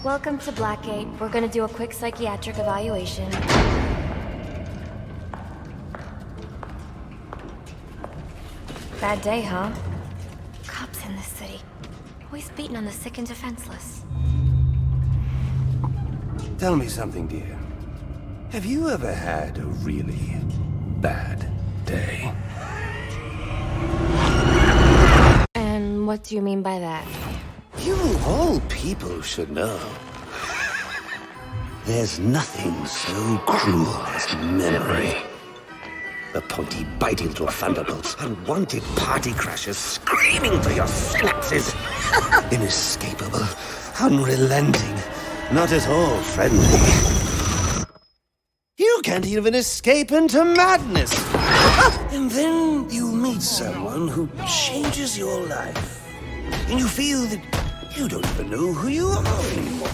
Welcome to Blackgate. We're gonna do a quick psychiatric evaluation. Bad day, huh? Cops in this city. Always beating on the sick and defenseless. Tell me something, dear. Have you ever had a really bad day? And what do you mean by that? You, of all people, should know. There's nothing so cruel as memory. The pointy, bitey little thunderbolts, unwanted party crashers screaming through your synapses. Inescapable, unrelenting, not at all friendly. You can't even escape into madness. And then you meet someone who changes your life. And you feel that you don't even know who you are anymore.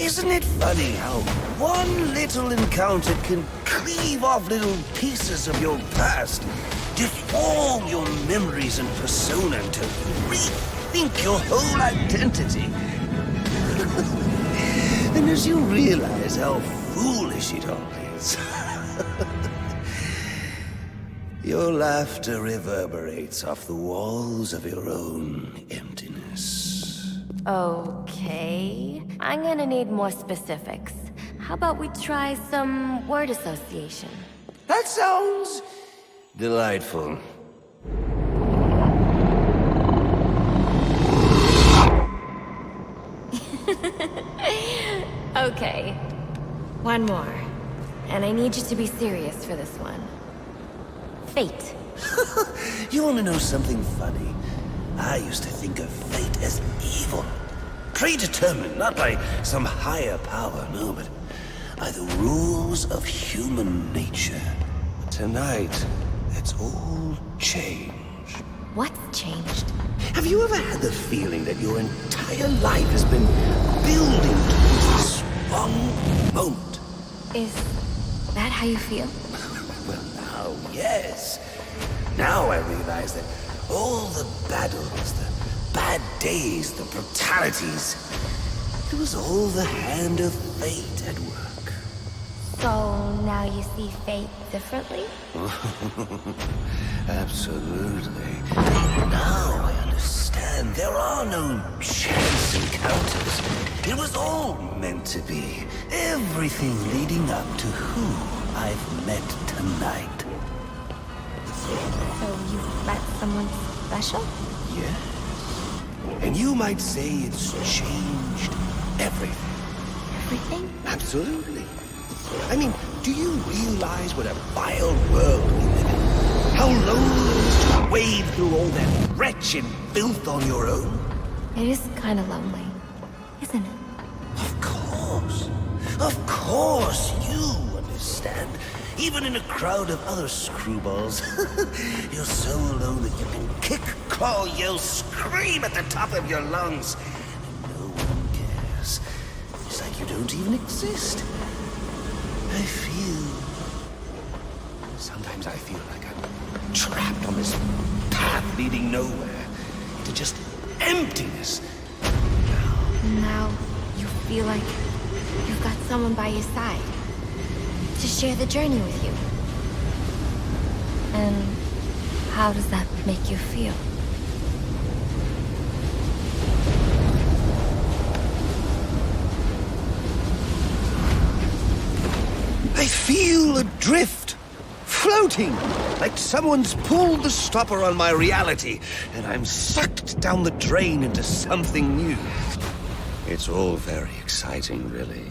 Isn't it funny how one little encounter can cleave off little pieces of your past, deform your memories and persona to rethink your whole identity? And as you realize how foolish it all is, your laughter reverberates off the walls of your own emptiness. Okay. I'm gonna need more specifics. How about we try some word association? That sounds delightful. Okay. One more. And I need you to be serious for this one. Fate. You want to know something funny? I used to think of fate as evil. Predetermined, not by some higher power, no, but by the rules of human nature. Tonight, it's all changed. What's changed? Have you ever had the feeling that your entire life has been building towards this one moment? Is that how you feel? Well, now, yes. Now I realize that all the battles, the bad days, the brutalities, it was all the hand of fate at work. So now you see fate differently? Absolutely. Now I understand there are no chance encounters. It was all meant to be. Everything leading up to who I've met tonight. So you've met someone special? Yeah. And you might say it's changed everything. Everything? Absolutely. I mean, do you realize what a vile world we live in? How lonely it is to wade through all that wretched filth on your own? It is kind of lonely, isn't it? Of course. Of course, you understand. Even in a crowd of other screwballs, you're so alone that you can kick, claw, yell, scream at the top of your lungs. And no one cares. It's like you don't even exist. Sometimes I feel like I'm trapped on this path leading nowhere. Into just emptiness. Now you feel like you've got someone by your side to share the journey with you. And how does that make you feel? I feel adrift, floating, like someone's pulled the stopper on my reality, and I'm sucked down the drain into something new. It's all very exciting, really.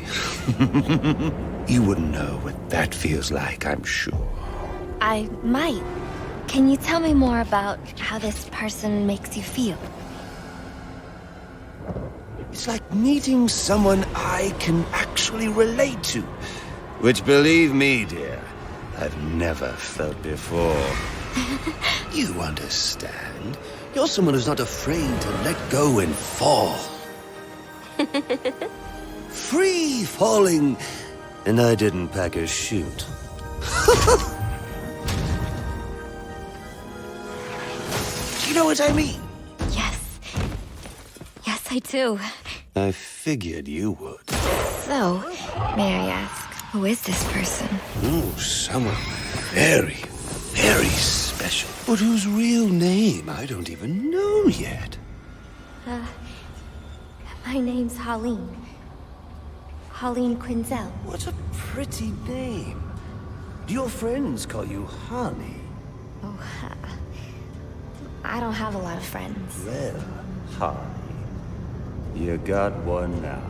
You wouldn't know what that feels like, I'm sure. I might. Can you tell me more about how this person makes you feel? It's like meeting someone I can actually relate to. Which, believe me, dear, I've never felt before. You understand? You're someone who's not afraid to let go and fall. Free falling, and I didn't pack a chute. Do you know what I mean? Yes. Yes, I do. I figured you would. So, may I ask, who is this person? Oh, someone very, very special. But whose real name I don't even know yet. My name's Holleen. Holleen Quinzel. What a pretty name. Do your friends call you Honey? Oh, I don't have a lot of friends. Well, Honey, you got one now.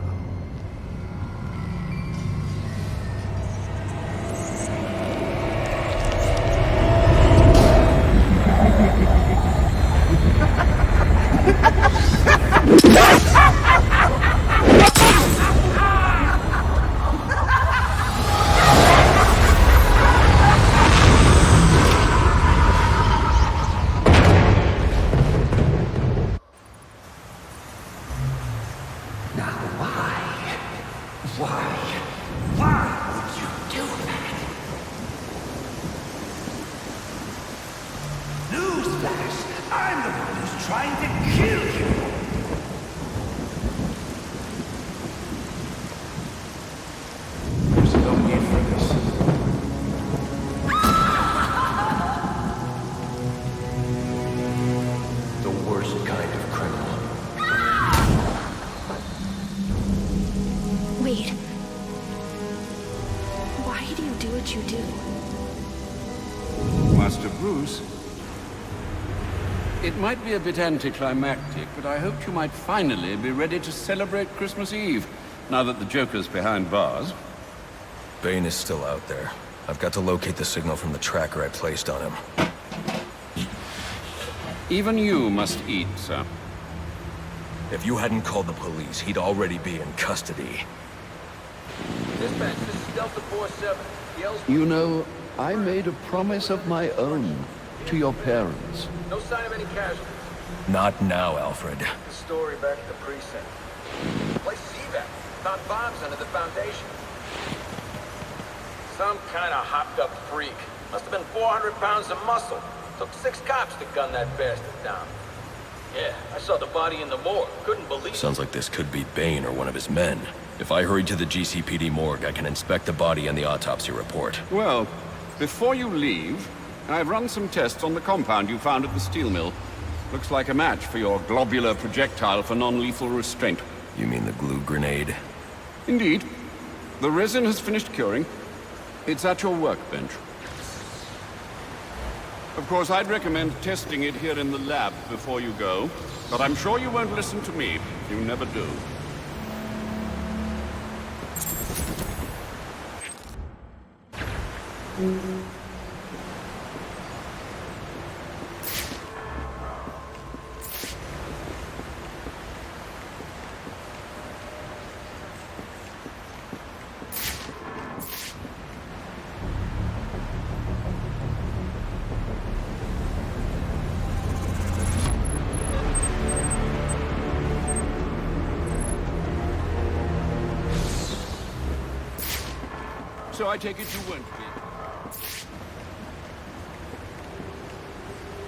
Wait. Why do you do what you do? Master Bruce, it might be a bit anticlimactic, but I hoped you might finally be ready to celebrate Christmas Eve, now that the Joker's behind bars. Bane is still out there. I've got to locate the signal from the tracker I placed on him. Even you must eat, sir. If you hadn't called the police, he'd already be in custody. Dispatch, this is Delta 47. You know, I made a promise of my own to your parents. No sign of any casualties. Not now, Alfred. The story back at the precinct. Place is evac. Found bombs under the foundation. Some kind of hopped-up freak. Must have been 400 pounds of muscle. Took 6 cops to gun that bastard down. Yeah, I saw the body in the morgue. Couldn't believe it. Sounds like this could be Bane or one of his men. If I hurry to the GCPD morgue, I can inspect the body and the autopsy report. Well, before you leave, I've run some tests on the compound you found at the steel mill. Looks like a match for your globular projectile for non-lethal restraint. You mean the glue grenade? Indeed. The resin has finished curing. It's at your workbench. Of course, I'd recommend testing it here in the lab before you go, but I'm sure you won't listen to me. You never do. So I take it you won't be.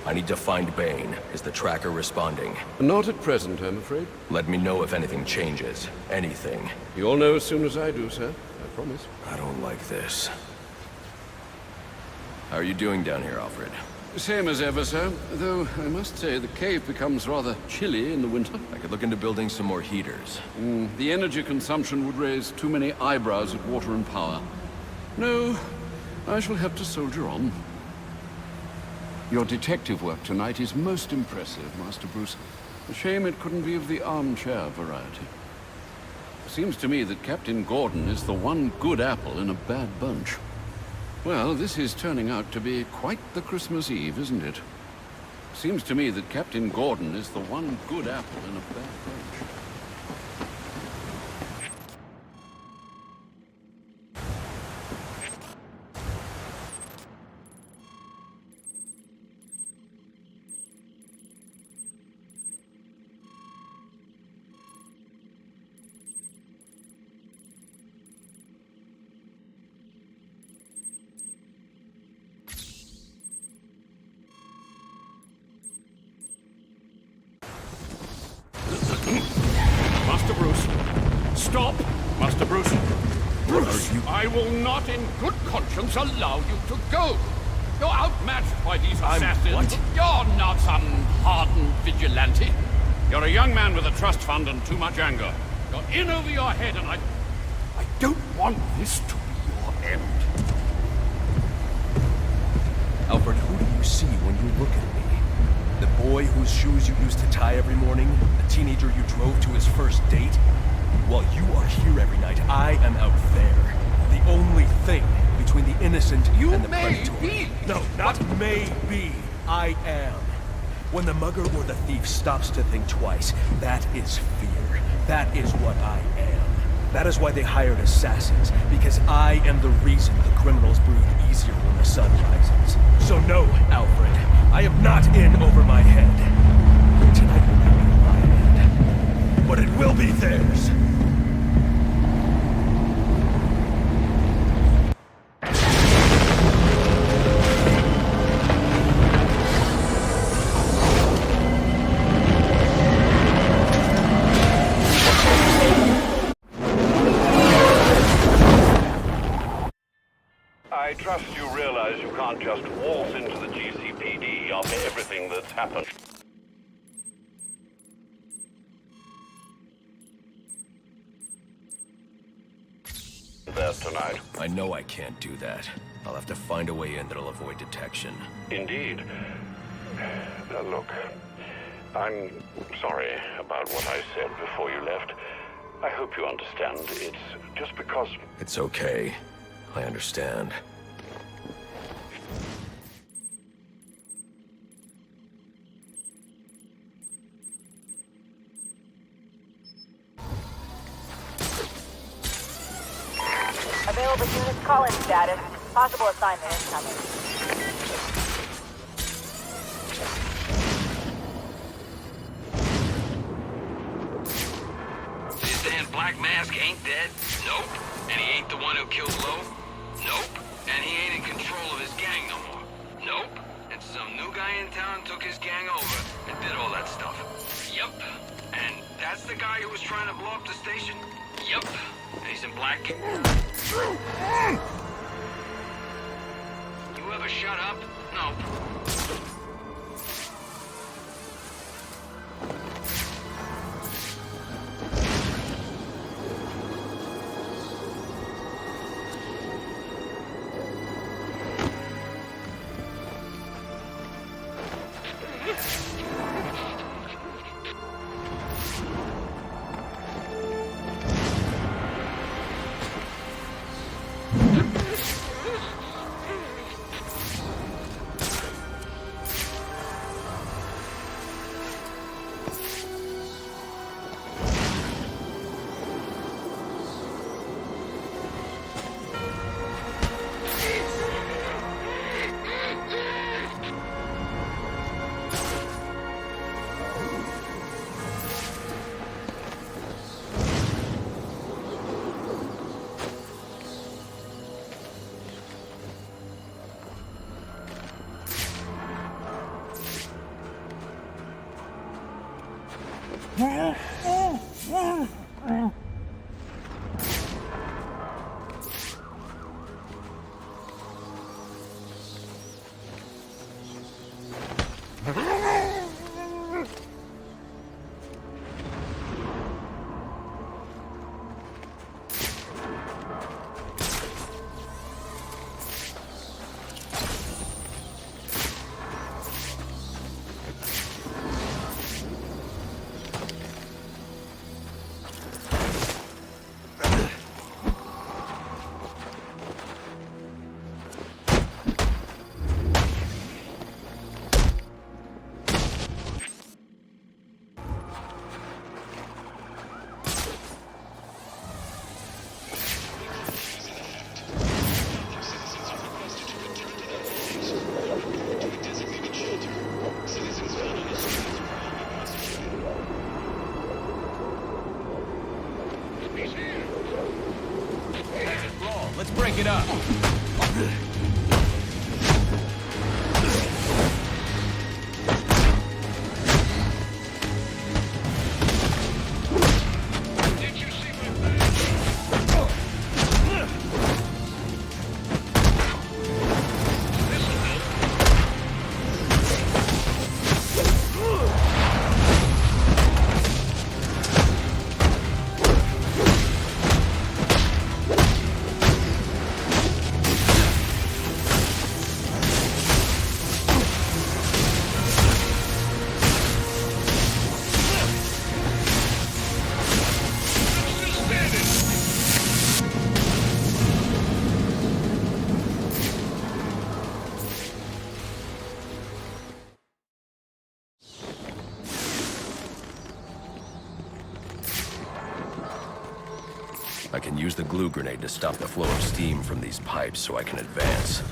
I need to find Bane. Is the tracker responding? Not at present, I'm afraid. Let me know if anything changes. Anything. You'll know as soon as I do, sir. I promise. I don't like this. How are you doing down here, Alfred? Same as ever, sir. Though, I must say, the cave becomes rather chilly in the winter. I could look into building some more heaters. The energy consumption would raise too many eyebrows at water and power. No, I shall have to soldier on. Your detective work tonight is most impressive, Master Bruce. A shame it couldn't be of the armchair variety. Seems to me that Captain Gordon is the one good apple in a bad bunch. Well, this is turning out to be quite the Christmas Eve, isn't it? Seems to me that Captain Gordon is the one good apple in a bad bunch. Bruce. Stop, Master Bruce. Bruce, I will not in good conscience allow you to go. You're outmatched by these assassins. What? You're not some hardened vigilante. You're a young man with a trust fund and too much anger. You're in over your head, and I don't want this to be your end. Alfred, who do you see when you look at me? The boy whose shoes you used to tie every morning? The teenager you drove to his first date? While you are here every night, I am out there. The only thing between the innocent and the predator. Be. No, not may be. I am. When the mugger or the thief stops to think twice, that is fear. That is what I am. That is why they hired assassins, because I am the reason the criminals breathe easier when the sun rises. So no, Alfred, I am not in over my head. Tonight will not be my end, but it will be theirs. I trust you realize you can't just waltz into the GCPD after everything that's happened. There tonight. I know I can't do that. I'll have to find a way in that'll avoid detection. Indeed. Look, I'm sorry about what I said before you left. I hope you understand. It's just because... It's okay. I understand. Available units call-in status. Possible assignment incoming. This damn Black Mask ain't dead? Nope. And he ain't the one who killed Lowe? Nope. And he ain't in control of his gang no more? Nope. And some new guy in town took his gang over and did all that stuff? Yep. And that's the guy who was trying to blow up the station? Yep. And he's in black. You ever shut up? No. Let's break it up. I can use the glue grenade to stop the flow of steam from these pipes so I can advance.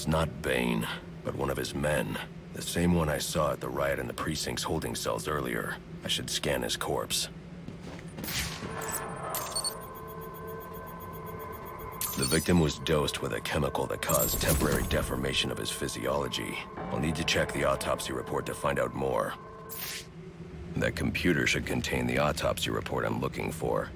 It's not Bane, but one of his men. The same one I saw at the riot in the precinct's holding cells earlier. I should scan his corpse. The victim was dosed with a chemical that caused temporary deformation of his physiology. I'll need to check the autopsy report to find out more. That computer should contain the autopsy report I'm looking for.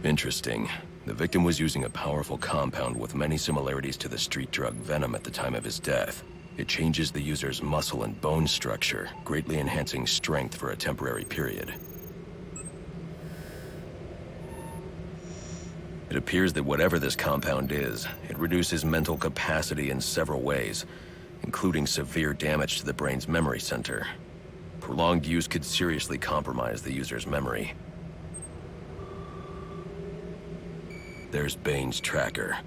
Interesting. The victim was using a powerful compound with many similarities to the street drug Venom at the time of his death. It changes the user's muscle and bone structure, greatly enhancing strength for a temporary period. It appears that whatever this compound is, it reduces mental capacity in several ways, including severe damage to the brain's memory center. Prolonged use could seriously compromise the user's memory. There's Bane's tracker.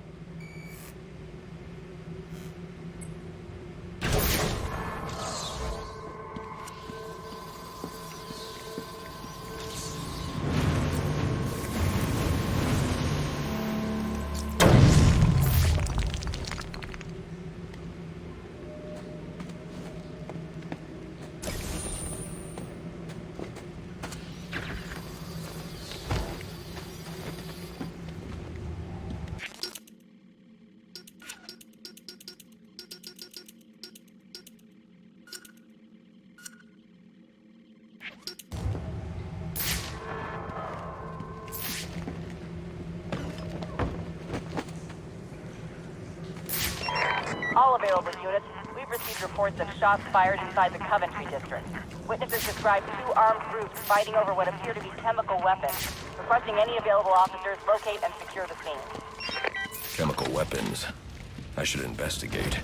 All available units, we've received reports of shots fired inside the Coventry district. Witnesses describe two armed groups fighting over what appear to be chemical weapons. Requesting any available officers locate and secure the scene. Chemical weapons. I should investigate.